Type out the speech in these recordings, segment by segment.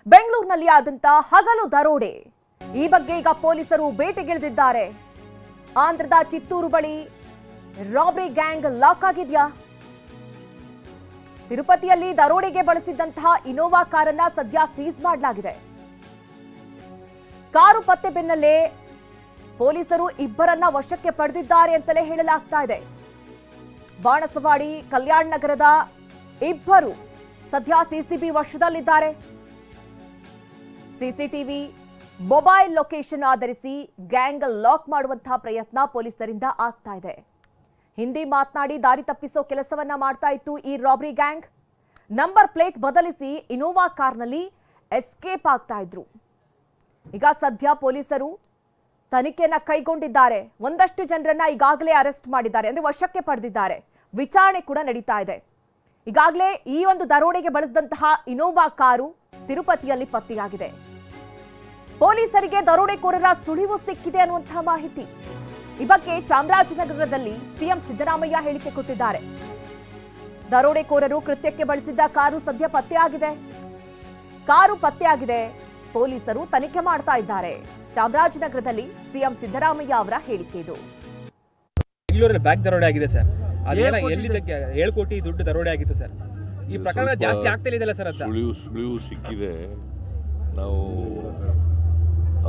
ಬೆಂಗಳೂರಿನಲ್ಲಿ ಆದಂತ ಹಗಲು ದರೋಡೆ ಈ ಬಗ್ಗೆ ಈಗ ಪೊಲೀಸರು ಬೇಟೆಗಿಳಿದಿದ್ದಾರೆ. ಆಂಧ್ರದ ಚಿತ್ತೂರು ಬಳಿ ರಾಬರಿ ಗ್ಯಾಂಗ್ ಲಾಕ್ ಆಗಿದ್ಯಾ? ತಿರುಪತಿಯಲ್ಲಿ ದರೋಡೆಗೆ ಬಳಸಿದ್ದಂತಹ ಇನೋವಾ ಕಾರನ್ನ ಸದ್ಯ ಸೀಸ್ ಮಾಡಲಾಗಿದೆ. ಕಾರು ಪತ್ತೆ ಬೆನ್ನಲ್ಲೇ ಪೊಲೀಸರು ಇಬ್ಬರನ್ನ ವಶಕ್ಕೆ ಪಡೆದಿದ್ದಾರೆ ಅಂತಲೇ ಹೇಳಲಾಗ್ತಾ ಇದೆ. ಬಾಣಸವಾಡಿ ಕಲ್ಯಾಣ ನಗರದ ಇಬ್ಬರು ಸದ್ಯ ಸಿಸಿಬಿ ವಶದಲ್ಲಿದ್ದಾರೆ. ಸಿಸಿಟಿವಿ ಮೊಬೈಲ್ ಲೊಕೇಶನ್ ಆಧರಿಸಿ ಗ್ಯಾಂಗ್ ಲಾಕ್ ಮಾಡುವಂತಹ ಪ್ರಯತ್ನ ಪೊಲೀಸರಿಂದ ಆಗ್ತಾ ಇದೆ. ಹಿಂದಿ ಮಾತನಾಡಿ ದಾರಿ ತಪ್ಪಿಸೋ ಕೆಲಸವನ್ನ ಮಾಡ್ತಾ ಇತ್ತು ಈ ರಾಬರಿ ಗ್ಯಾಂಗ್. ನಂಬರ್ ಪ್ಲೇಟ್ ಬದಲಿಸಿ ಇನೋವಾ ಕಾರ್ನಲ್ಲಿ ಎಸ್ಕೇಪ್ ಆಗ್ತಾ ಇದ್ರು. ಈಗ ಸದ್ಯ ಪೊಲೀಸರು ತನಿಖೆಯನ್ನ ಕೈಗೊಂಡಿದ್ದಾರೆ. ಒಂದಷ್ಟು ಜನರನ್ನ ಈಗಾಗಲೇ ಅರೆಸ್ಟ್ ಮಾಡಿದ್ದಾರೆ, ಅಂದ್ರೆ ವಶಕ್ಕೆ ಪಡೆದಿದ್ದಾರೆ. ವಿಚಾರಣೆ ಕೂಡ ನಡೀತಾ ಇದೆ. ಈಗಾಗಲೇ ಈ ಒಂದು ದರೋಡೆಗೆ ಬಳಸಿದಂತಹ ಇನೋವಾ ಕಾರು ತಿರುಪತಿಯಲ್ಲಿ ಪತ್ತೆಯಾಗಿದೆ. ಪೊಲೀಸರಿಗೆ ದರೋಡೆಕೋರರ ಸುಳಿವು ಸಿಕ್ಕಿದೆ ಅನ್ನುವಂತಹ ಮಾಹಿತಿ. ಈ ಬಗ್ಗೆ ಚಾಮರಾಜನಗರದಲ್ಲಿ ಸಿಎಂ ಸಿದ್ದರಾಮಯ್ಯ ಹೇಳಿಕೆ ಕೊಟ್ಟಿದ್ದಾರೆ. ದರೋಡೆಕೋರರು ಕೃತ್ಯಕ್ಕೆ ಬಳಸಿದ್ದ ಕಾರು ಸದ್ಯ ಪತ್ತೆಯಾಗಿದೆ. ಪೊಲೀಸರು ತನಿಖೆ ಮಾಡ್ತಾ ಇದ್ದಾರೆ. ಚಾಮರಾಜನಗರದಲ್ಲಿ ಸಿಎಂ ಸಿದ್ದರಾಮಯ್ಯ ಅವರ ಹೇಳಿಕೆ ಇದು. ಬೆಂಗಳೂರಲ್ಲಿ ಬ್ಯಾಂಕ್ ದರೋಡೆ ಆಗಿದೆ ಸರ್. ಅದೇನ ಎಲ್ಲಿದ್ದಕ್ಕೆ 7 ಕೋಟಿ ದುಡ್ಡು ದರೋಡೆ ಆಗಿತ್ತು ಸರ್. ಈ ಪ್ರಕರಣ ಜಾಸ್ತಿ ಆಗ್ತಾ ಇದೆಯಲ್ಲ ಸರ್. ಅಂತ ಸುಳಿವು ಸಿಕ್ಕಿದೆ. ನಾವು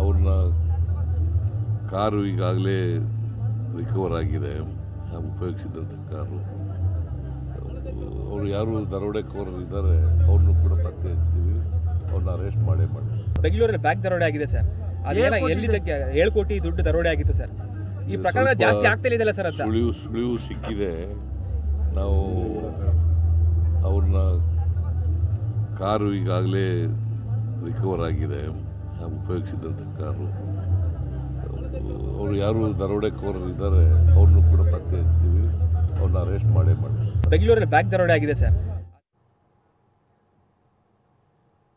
ಅವ್ರನ್ನ ಕಾರು ಈಗಾಗಲೇ ರಿಕವರ್ ಆಗಿದೆ, ಉಪಯೋಗಿಸಿದಂಥ ಕಾರು. ಅವರು ಯಾರು ದರೋಡೆಕೋರರು ಇದ್ದಾರೆ ಅವ್ರನ್ನೂ ಕೂಡ ಪತ್ತೆ ಹಚ್ತೀವಿ, ಅವ್ರನ್ನ ಅರೆಸ್ಟ್ ಮಾಡೇ ಮಾಡಿ. ಬೆಂಗಳೂರಲ್ಲಿ ಬ್ಯಾಂಕ್ ದರೋಡೆ ಆಗಿದೆ ಸರ್. ಅದೇನ ಎಲ್ಲಿದ್ದಕ್ಕೆ 7 ಕೋಟಿ ದುಡ್ಡು ದರೋಡೆ ಆಗಿತ್ತು ಸರ್. ಈ ಪ್ರಕರಣ ಜಾಸ್ತಿ ಆಗ್ತಾ ಇದೆಯಲ್ಲ ಸರ್. ಅಂತ ಸುಳಿವು ಸಿಕ್ಕಿದೆ. ನಾವು ಅವ್ರನ್ನ ಕಾರು ಈಗಾಗಲೇ ರಿಕವರ್ ಆಗಿದೆ, ಉಪಯೋಗಿಸಿದಂಥ ಕಾರು. ಅವರು ಯಾರು ದರೋಡೆಕೋರರು ಇದ್ದಾರೆ ಅವ್ರನ್ನೂ ಕೂಡ ಪತ್ತೆ ಹಚ್ತೀವಿ, ಅವ್ರನ್ನ ಅರೆಸ್ಟ್ ಮಾಡೇ ಮಾಡಿ. ಬೆಂಗಳೂರಲ್ಲಿ ಬ್ಯಾಂಕ್ ದರೋಡೆ ಆಗಿದೆ ಸರ್.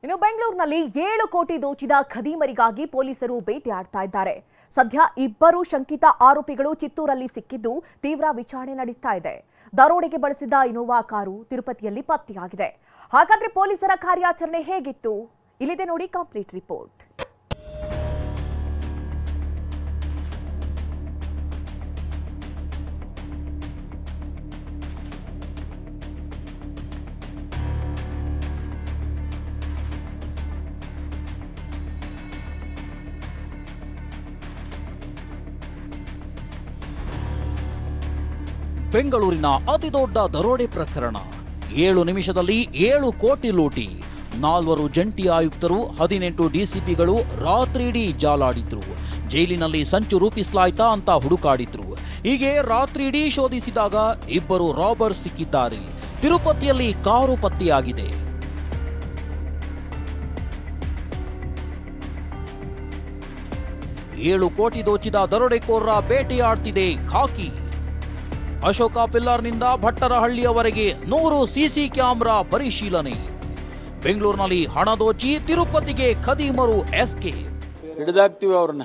ಇನ್ನು ಬೆಂಗಳೂರಿನಲ್ಲಿ 7 ಕೋಟಿ ದೋಚಿದ ಖದೀಮರಿಗಾಗಿ ಪೊಲೀಸರು ಬೇಟೆಯಾಡ್ತಾ ಇದ್ದಾರೆ. ಸದ್ಯ ಇಬ್ಬರು ಶಂಕಿತ ಆರೋಪಿಗಳು ಚಿತ್ತೂರಲ್ಲಿ ಸಿಕ್ಕಿದ್ದು ತೀವ್ರ ವಿಚಾರಣೆ ನಡೆಸ್ತಾ ಇದೆ. ದರೋಡೆಗೆ ಬಳಸಿದ ಇನೋವಾ ಕಾರು ತಿರುಪತಿಯಲ್ಲಿ ಪತ್ತೆಯಾಗಿದೆ. ಹಾಗಾದ್ರೆ ಪೊಲೀಸರ ಕಾರ್ಯಾಚರಣೆ ಹೇಗಿತ್ತು? ಇಲ್ಲಿದೆ ನೋಡಿ ಕಂಪ್ಲೀಟ್ ರಿಪೋರ್ಟ್. ಬೆಂಗಳೂರಿನ ಅತಿದೊಡ್ಡ ದರೋಡೆ ಪ್ರಕರಣ. 7 ನಿಮಿಷದಲ್ಲಿ 7 ಕೋಟಿ ಲೂಟಿ. 4 ಜಂಟಿ ಆಯುಕ್ತರು, 18 ಡಿಸಿಪಿಗಳು ರಾತ್ರಿಯಿಡೀ ಜಾಲಾಡಿದ್ರು. ಜೈಲಿನಲ್ಲಿ ಸಂಚು ರೂಪಿಸಲಾಯ್ತಾ ಅಂತ ಹುಡುಕಾಡಿದ್ರು. ಹೀಗೆ ರಾತ್ರಿಯಿಡೀ ಶೋಧಿಸಿದಾಗ ಇಬ್ಬರು ರಾಬರ್ ಸಿಕ್ಕಿದ್ದಾರೆ. ತಿರುಪತಿಯಲ್ಲಿ ಕಾರು ಪತ್ತೆಯಾಗಿದೆ. ಏಳು ಕೋಟಿ ದೋಚಿದ ದರೋಡೆಕೋರರ ಬೇಟೆಯಾಡ್ತಿದೆ ಖಾಕಿ. ಅಶೋಕ ಪಿಲ್ಲರ್ನಿಂದ ಭಟ್ಟರಹಳ್ಳಿಯವರೆಗೆ 100 ಸಿಸಿ ಕ್ಯಾಮೆರಾ ಪರಿಶೀಲನೆ. ಬೆಂಗಳೂರಿನಲ್ಲಿ ಹಣ ದೋಚಿ ತಿರುಪತಿಗೆ ಖದೀಮರು ಎಸ್ಕೇಪ್. ಹಿಡಿದಾಕ್ತಿವಿ ಅವ್ರನ್ನ,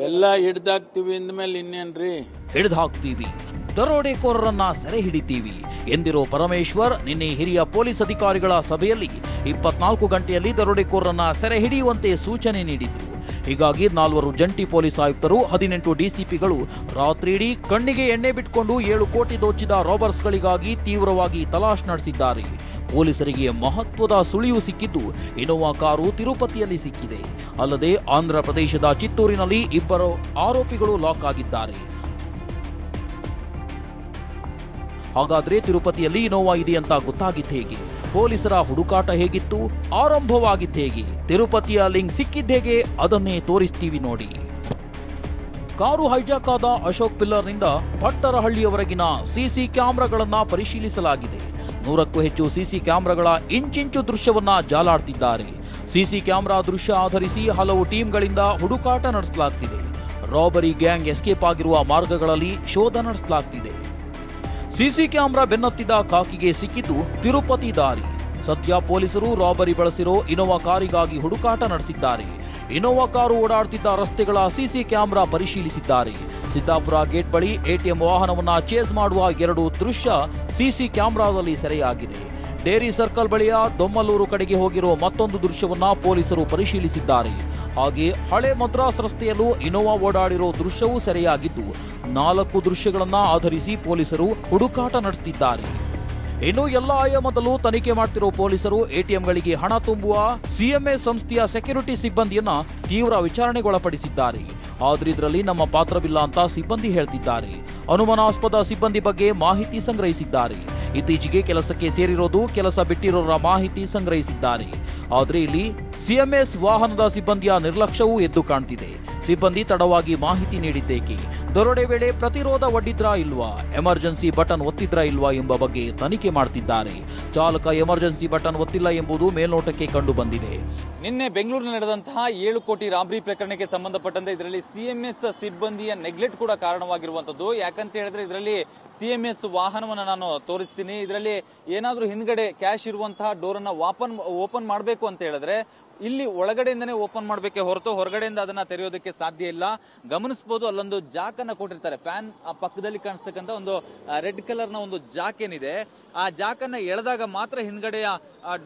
ಎಲ್ಲ ಹಿಡಿದಾಕ್ತಿವಿ ಅಂದ್ಮೇಲೆ ಇನ್ನೇನ್ರಿ, ಹಿಡಿದು ಹಾಕ್ತೀವಿ, ದರೋಡೆಕೋರರನ್ನ ಸೆರೆ ಹಿಡಿತೀವಿ ಎಂದಿರೋ ಪರಮೇಶ್ವರ್ ನಿನ್ನೆ ಹಿರಿಯ ಪೊಲೀಸ್ ಅಧಿಕಾರಿಗಳ ಸಭೆಯಲ್ಲಿ 24 ಗಂಟೆಯಲ್ಲಿ ದರೋಡೆಕೋರರನ್ನ ಸೆರೆ ಹಿಡಿಯುವಂತೆ ಸೂಚನೆ ನೀಡಿದ್ರು. ಹೀಗಾಗಿ 4 ಜಂಟಿ ಪೊಲೀಸ್ ಆಯುಕ್ತರು, 18 ಡಿಸಿಪಿಗಳು ರಾತ್ರಿಯಿಡೀ ಕಣ್ಣಿಗೆ ಎಣ್ಣೆ ಬಿಟ್ಕೊಂಡು 7 ಕೋಟಿ ದೋಚಿದ ರಾಬರ್ಸ್ಗಳಿಗಾಗಿ ತೀವ್ರವಾಗಿ ತಲಾಶ್ ನಡೆಸಿದ್ದಾರೆ. ಪೊಲೀಸರಿಗೆ ಮಹತ್ವದ ಸುಳಿವು ಸಿಕ್ಕಿದ್ದು ಇನೋವಾ ಕಾರು ತಿರುಪತಿಯಲ್ಲಿ ಸಿಕ್ಕಿದೆ. ಅಲ್ಲದೆ ಆಂಧ್ರ ಪ್ರದೇಶದ ಚಿತ್ತೂರಿನಲ್ಲಿ ಇಬ್ಬರು ಆರೋಪಿಗಳು ಲಾಕ್ ಆಗಿದ್ದಾರೆ. ಹಾಗಾದ್ರೆ ತಿರುಪತಿಯಲ್ಲಿ ಇನೋವಾ ಇದೆ ಅಂತ ಗೊತ್ತಾಗಿದ್ದು ಹೇಗೆ? ಪೊಲೀಸರ ಹುಡುಕಾಟ ಹೇಗಿತ್ತು? ಆರಂಭವಾಗಿದ್ದು ಹೇಗೆ? ತಿರುಪತಿಯ ಲಿಂಕ್ ಸಿಕ್ಕಿದ್ದೇಗೆ? ಅದನ್ನೇ ತೋರಿಸ್ತೀವಿ ನೋಡಿ. ಕಾರು ಹೈಜಾಕ್ ಆದ ಅಶೋಕ್ ಪಿಲ್ಲರ್ನಿಂದ ಭಟ್ಟರಹಳ್ಳಿಯವರೆಗಿನ ಸಿಸಿ ಕ್ಯಾಮೆರಾಗಳನ್ನ ಪರಿಶೀಲಿಸಲಾಗಿದೆ. 100ಕ್ಕೂ ಹೆಚ್ಚು ಸಿಸಿ ಕ್ಯಾಮೆರಾಗಳ ಇಂಚಿಂಚು ದೃಶ್ಯವನ್ನ ಜಾಲಾಡ್ತಿದ್ದಾರೆ. ಸಿಸಿ ಕ್ಯಾಮೆರಾ ದೃಶ್ಯ ಆಧರಿಸಿ ಹಲವು ಟೀಮ್ಗಳಿಂದ ಹುಡುಕಾಟ ನಡೆಸಲಾಗ್ತಿದೆ. ರಾಬರಿ ಗ್ಯಾಂಗ್ ಎಸ್ಕೇಪ್ ಆಗಿರುವ ಮಾರ್ಗಗಳಲ್ಲಿ ಶೋಧ ನಡೆಸಲಾಗ್ತಿದೆ. ಸಿಸಿ ಕ್ಯಾಮೆರಾ ಬೆನ್ನತ್ತಿದ ಖಾಕಿಗೆ ಸಿಕ್ಕಿದ್ದು ತಿರುಪತಿ ದಾರಿ. ಸದ್ಯ ಪೊಲೀಸರು ರಾಬರಿ ಬಳಸಿರೋ ಇನೋವಾ ಕಾರಿಗಾಗಿ ಹುಡುಕಾಟ ನಡೆಸಿದ್ದಾರೆ. ಇನೋವಾ ಕಾರು ಓಡಾಡ್ತಿದ್ದ ರಸ್ತೆಗಳ ಸಿಸಿ ಕ್ಯಾಮೆರಾ ಪರಿಶೀಲಿಸಿದ್ದಾರೆ. ಸಿದ್ದಾಪುರ ಗೇಟ್ ಬಳಿ ಎಟಿಎಂ ವಾಹನವನ್ನ ಚೇಸ್ ಮಾಡುವ 2 ದೃಶ್ಯ ಸಿಸಿ ಕ್ಯಾಮೆರಾದಲ್ಲಿ ಸೆರೆಯಾಗಿದೆ. ಡೇರಿ ಸರ್ಕಲ್ ಬಳಿಯ ದೊಮ್ಮಲೂರು ಕಡೆಗೆ ಹೋಗಿರುವ ಮತ್ತೊಂದು ದೃಶ್ಯವನ್ನ ಪೊಲೀಸರು ಪರಿಶೀಲಿಸಿದ್ದಾರೆ. ಹಾಗೆ ಹಳೆ ಮದ್ರಾಸ್ ರಸ್ತೆಯಲ್ಲೂ ಇನೋವಾ ಓಡಾಡಿರೋ ದೃಶ್ಯವೂ ಸೆರೆಯಾಗಿದ್ದು 4 ದೃಶ್ಯಗಳನ್ನ ಆಧರಿಸಿ ಪೊಲೀಸರು ಹುಡುಕಾಟ ನಡೆಸುತ್ತಿದ್ದಾರೆ. ಇನ್ನು ಎಲ್ಲ ಆಯಾಮದಲ್ಲೂ ತನಿಖೆ ಮಾಡ್ತಿರೋ ಪೊಲೀಸರು ಎಟಿಎಂಗಳಿಗೆ ಹಣ ತುಂಬುವ ಸಿಎಂಎ ಸಂಸ್ಥೆಯ ಸೆಕ್ಯೂರಿಟಿ ಸಿಬ್ಬಂದಿಯನ್ನ ತೀವ್ರ ವಿಚಾರಣೆಗೊಳಪಡಿಸಿದ್ದಾರೆ. ಆದ್ರೆ ಇದರಲ್ಲಿ ನಮ್ಮ ಪಾತ್ರವಿಲ್ಲ ಅಂತ ಸಿಬ್ಬಂದಿ ಹೇಳ್ತಿದ್ದಾರೆ. ಅನುಮಾನಾಸ್ಪದ ಸಿಬ್ಬಂದಿ ಬಗ್ಗೆ ಮಾಹಿತಿ ಸಂಗ್ರಹಿಸಿದ್ದಾರೆ. ಇತ್ತೀಚೆಗೆ ಕೆಲಸಕ್ಕೆ ಸೇರಿರೋದು, ಕೆಲಸ ಬಿಟ್ಟಿರೋರ ಮಾಹಿತಿ ಸಂಗ್ರಹಿಸಿದ್ದಾರೆ. ಆದ್ರೆ ಇಲ್ಲಿ ಸಿಎಂಎಸ್ ವಾಹನದ ಸಿಬ್ಬಂದಿಯ ನಿರ್ಲಕ್ಷ್ಯವೂ ಎದ್ದು ಕಾಣ್ತಿದೆ. ಸಿಬ್ಬಂದಿ ತಡವಾಗಿ ಮಾಹಿತಿ ನೀಡಿದ್ದೇಕೆ, ದರೋಡೆ ವೇಳೆ ಪ್ರತಿರೋಧ ಒಡ್ಡಿದ್ರಾ ಇಲ್ವಾ, ಎಮರ್ಜೆನ್ಸಿ ಬಟನ್ ಒತ್ತಿದ್ರಾ ಇಲ್ವಾ ಎಂಬ ಬಗ್ಗೆ ತನಿಖೆ ಮಾಡ್ತಿದ್ದಾರೆ. ಚಾಲಕ ಎಮರ್ಜೆನ್ಸಿ ಬಟನ್ ಒತ್ತಿಲ್ಲ ಎಂಬುದು ಮೇಲ್ನೋಟಕ್ಕೆ ಕಂಡು ಬಂದಿದೆ. ನಿನ್ನೆ ಬೆಂಗಳೂರಿನಲ್ಲಿ ನಡೆದಂತಹ 7 ಕೋಟಿ ರಾಬರಿ ಪ್ರಕರಣಕ್ಕೆ ಸಂಬಂಧಪಟ್ಟಂತೆ ಇದರಲ್ಲಿ ಸಿಎಂಎಸ್ ಸಿಬ್ಬಂದಿಯ ನೆಗ್ಲೆಕ್ಟ್ ಕೂಡ ಕಾರಣವಾಗಿರುವಂತದ್ದು. ಯಾಕಂತ ಹೇಳಿದ್ರೆ ಇದರಲ್ಲಿ ಸಿಎಂಎಸ್ ವಾಹನವನ್ನು ನಾನು ತೋರಿಸ್ತೀನಿ. ಇದರಲ್ಲಿ ಏನಾದ್ರೂ ಹಿಂದ್ಗಡೆ ಕ್ಯಾಶ್ ಇರುವಂತಹ ಡೋರ್ ಅನ್ನ ಓಪನ್ ಮಾಡಬೇಕು ಅಂತ ಹೇಳಿದ್ರೆ ಇಲ್ಲಿ ಒಳಗಡೆಯಿಂದನೇ ಓಪನ್ ಮಾಡಬೇಕೆ ಹೊರತು ಹೊರಗಡೆಯಿಂದ ಅದನ್ನ ತೆರೆಯೋದಕ್ಕೆ ಸಾಧ್ಯ ಇಲ್ಲ. ಗಮನಿಸಬಹುದು, ಅಲ್ಲೊಂದು ಜಾಕ್ ಅನ್ನ ಕೊಟ್ಟಿರ್ತಾರೆ. ಫ್ಯಾನ್ ಪಕ್ಕದಲ್ಲಿ ಕಾಣಿಸ್ತಕ್ಕಂಥ ಒಂದು ರೆಡ್ ಕಲರ್ ನ ಒಂದು ಜಾಕ್ ಏನಿದೆ, ಆ ಜಾಕ್ ಅನ್ನ ಎಳೆದಾಗ ಮಾತ್ರ ಹಿಂದ್ಗಡೆಯ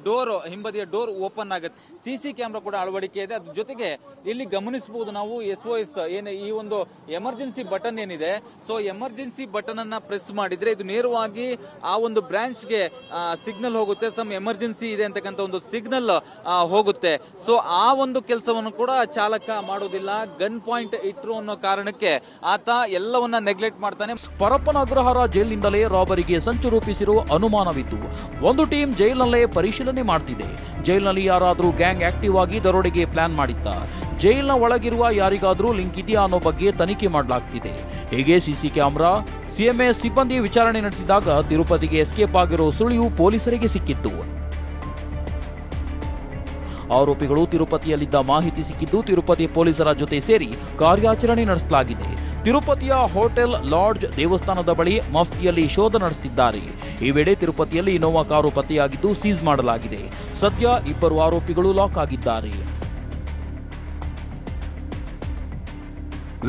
ಡೋರ್, ಹಿಂಬದಿಯ ಡೋರ್ ಓಪನ್ ಆಗುತ್ತೆ. ಸಿಸಿ ಕ್ಯಾಮೆರಾ ಕೂಡ ಅಳವಡಿಕೆ ಇದೆ. ಅದ್ರ ಜೊತೆಗೆ ಇಲ್ಲಿ ಗಮನಿಸಬಹುದು ನಾವು SOS ಏನೇ ಈ ಒಂದು ಎಮರ್ಜೆನ್ಸಿ ಬಟನ್ ಏನಿದೆ, ಸೊ ಎಮರ್ಜೆನ್ಸಿ ಬಟನ್ ಅನ್ನ ಪ್ರೆಸ್ ಮಾಡಿದ್ರೆ ಇದು ನೇರವಾಗಿ ಆ ಒಂದು ಬ್ರಾಂಚ್ಗೆ ಸಿಗ್ನಲ್ ಹೋಗುತ್ತೆ. ಸಮ್ ಎಮರ್ಜೆನ್ಸಿ ಇದೆ ಅಂತಕ್ಕಂಥ ಒಂದು ಸಿಗ್ನಲ್ ಹೋಗುತ್ತೆ. ಸೊ ಆ ಒಂದು ಕೆಲಸವನ್ನು ಕೂಡ ಚಾಲಕ ಮಾಡೋದಿಲ್ಲ. ಗನ್ ಪಾಯಿಂಟ್ ಇಟ್ರು ಅನ್ನೋ ಕಾರಣಕ್ಕೆ ಆತ ಎಲ್ಲವನ್ನ ನೆಗ್ಲೆಕ್ಟ್ ಮಾಡ್ತಾನೆ. ಪರಪ್ಪನ ಅಗ್ರಹಾರ ಜೈಲಿನಿಂದಲೇ ರಾಬರಿಗೆ ಸಂಚು ರೂಪಿಸಿರುವ ಅನುಮಾನವಿದ್ದು ಒಂದು ಟೀಮ್ ಜೈಲಿನಲ್ಲೇ ಪರಿಶೀಲನೆ ಮಾಡ್ತಿದೆ. ಜೈಲಿನಲ್ಲಿ ಯಾರಾದ್ರೂ ಗ್ಯಾಂಗ್ ಆಕ್ಟಿವ್ ಆಗಿ ದರೋಡೆಗೆ ಪ್ಲಾನ್ ಮಾಡಿತ್ತ, ಜೈಲಿನ ಒಳಗಿರುವ ಯಾರಿಗಾದ್ರೂ ಲಿಂಕ್ ಇದೆಯಾ ಅನ್ನೋ ಬಗ್ಗೆ ತನಿಖೆ ಮಾಡಲಾಗ್ತಿದೆ. ಹೀಗೆ ಸಿಸಿ ಕ್ಯಾಮೆರಾ, ಸಿಎಂಎಸ್ ಸಿಬ್ಬಂದಿ ವಿಚಾರಣೆ ನಡೆಸಿದಾಗ ತಿರುಪತಿಗೆ ಎಸ್ಕೇಪ್ ಆಗಿರೋ ಸುಳಿವು ಪೊಲೀಸರಿಗೆ ಸಿಕ್ಕಿತ್ತು. ಆರೋಪಿಗಳು ತಿರುಪತಿಯಲ್ಲಿದ್ದ ಮಾಹಿತಿ ಸಿಕ್ಕಿದ್ದು ತಿರುಪತಿ ಪೊಲೀಸರ ಜೊತೆ ಸೇರಿ ಕಾರ್ಯಾಚರಣೆ ನಡೆಸಲಾಗಿದೆ. ತಿರುಪತಿಯ ಹೋಟೆಲ್, ಲಾಡ್ಜ್, ದೇವಸ್ಥಾನದ ಬಳಿ ಮಫ್ತಿಯಲ್ಲಿ ಶೋಧ ನಡೆಸುತ್ತಿದ್ದಾರೆ. ಈ ವೇಳೆ ತಿರುಪತಿಯಲ್ಲಿ ಇನೋವಾ ಕಾರು ಪತ್ತೆಯಾಗಿದ್ದು ಸೀಸ್ ಮಾಡಲಾಗಿದೆ. ಸದ್ಯ 2 ಆರೋಪಿಗಳು ಲಾಕ್ ಆಗಿದ್ದಾರೆ.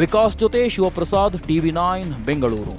ವಿಕಾಸ್ ಜೊತೆ ಶಿವಪ್ರಸಾದ್, TV9 ಬೆಂಗಳೂರು.